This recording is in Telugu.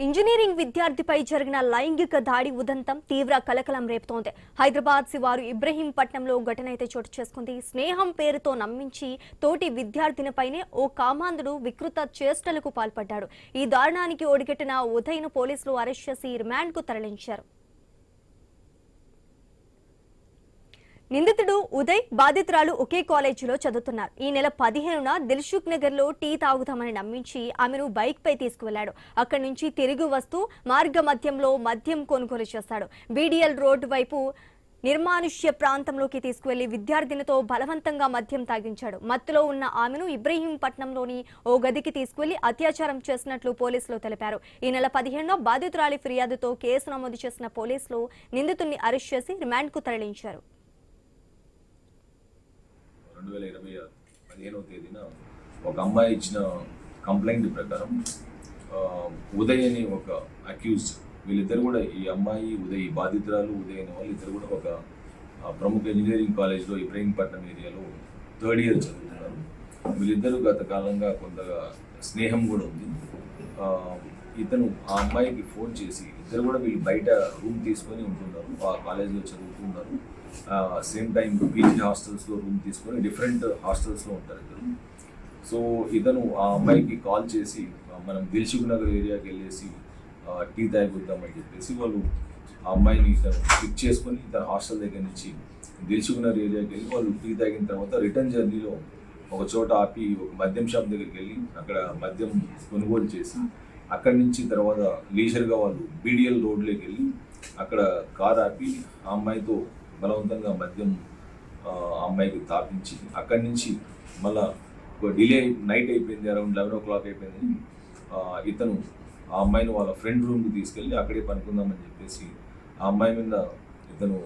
ఇంజనీరింగ్ విద్యార్థిపై జరిగిన లైంగిక దాడి ఉదంతం తీవ్ర కలకలం రేపుతోంది. హైదరాబాద్ శివారు ఇబ్రహీంపట్నంలో ఘటన అయితే చోటు చేసుకుంది. స్నేహం పేరుతో నమ్మించి తోటి విద్యార్థినిపైనే ఓ కామాంధుడు వికృత చేష్టలకు పాల్పడ్డాడు. ఈ దారుణానికి ఒడిగట్టిన ఉదయ్ను పోలీసులు అరెస్ట్ చేసి రిమాండ్కు తరలించారు. నిందితుడు ఉదయ్, బాధితురాలు ఒకే కాలేజీలో చదువుతున్నారు. ఈ నెల 15న దిల్సుఖ్ నగర్ లో టీ తాగుతామని నమ్మించి ఆమెను బైక్ పై తీసుకువెళ్లాడు. అక్కడి నుంచి తిరిగి వస్తూ మార్గ మధ్యంలో మద్యం కొనుగోలు చేశాడు. బీడీఎల్ రోడ్డు వైపు నిర్మానుష్య ప్రాంతంలోకి తీసుకువెళ్లి విద్యార్థినితో బలవంతంగా మద్యం తాగించాడు. మత్తులో ఉన్న ఆమెను ఇబ్రహీంపట్నంలోని ఓ గదికి తీసుకువెళ్లి అత్యాచారం చేసినట్లు పోలీసులు తెలిపారు. ఈ నెల 15న బాధితురాలి ఫిర్యాదుతో కేసు నమోదు చేసిన పోలీసులు నిందితుడిని అరెస్ట్ చేసి రిమాండ్కు తరలించారు. 2020 15వ తేదీన ఒక అమ్మాయి ఇచ్చిన కంప్లైంట్ ప్రకారం ఉదయ్ అని ఒక అక్యూజ్డ్, వీళ్ళిద్దరు కూడా ఈ అమ్మాయి ఉదయ్, బాధితురాలు ఉదయ్ అనే వాళ్ళు ఇద్దరు కూడా ఒక ప్రముఖ ఇంజనీరింగ్ కాలేజ్లో ఇబ్రహీంపట్నం ఏరియాలో 3rd ఇయర్ చదువుతున్నారు. వీళ్ళిద్దరూ గత కాలంగా కొంత స్నేహం కూడా ఉంది. ఇతను ఆ అమ్మాయికి ఫోన్ చేసి, ఇద్దరు కూడా వీళ్ళు బయట రూమ్ తీసుకొని ఉంటున్నారు, ఆ కాలేజ్లో చదువుతున్నారు. సేమ్ టైం పీజీ హాస్టల్స్లో రూమ్ తీసుకొని డిఫరెంట్ హాస్టల్స్లో ఉంటారు ఇద్దరు. సో ఇతను ఆ అమ్మాయికి కాల్ చేసి మనం దిల్సుఖ్ నగర్ ఏరియాకి వెళ్ళేసి టీ తాగిద్దామని చెప్పేసి వాళ్ళు ఆ అమ్మాయిని ఇతను పిక్ చేసుకొని తన హాస్టల్ దగ్గర నుంచి దిల్సుఖ్ నగర్ ఏరియాకి వెళ్ళి వాళ్ళు టీ తాగిన తర్వాత రిటర్న్ జర్నీలో ఒక చోట ఆపి ఒక మద్యం షాప్ దగ్గరికి వెళ్ళి అక్కడ మద్యం కొనుగోలు చేసి అక్కడి నుంచి తర్వాత లీజర్గా వాళ్ళు బీడీఎల్ రోడ్లోకి వెళ్ళి అక్కడ కార్ ఆపి ఆ అమ్మాయితో బలవంతంగా మద్యం అమ్మాయికి తాపించి అక్కడి నుంచి మళ్ళా డిలే నైట్ అయిపోయింది, అరౌండ్ 11 o'clock అయిపోయింది. ఇతను ఆ అమ్మాయిని వాళ్ళ ఫ్రెండ్ రూమ్కి తీసుకెళ్ళి అక్కడే పనుకుందామని చెప్పేసి ఆ అమ్మాయి మీద ఇతను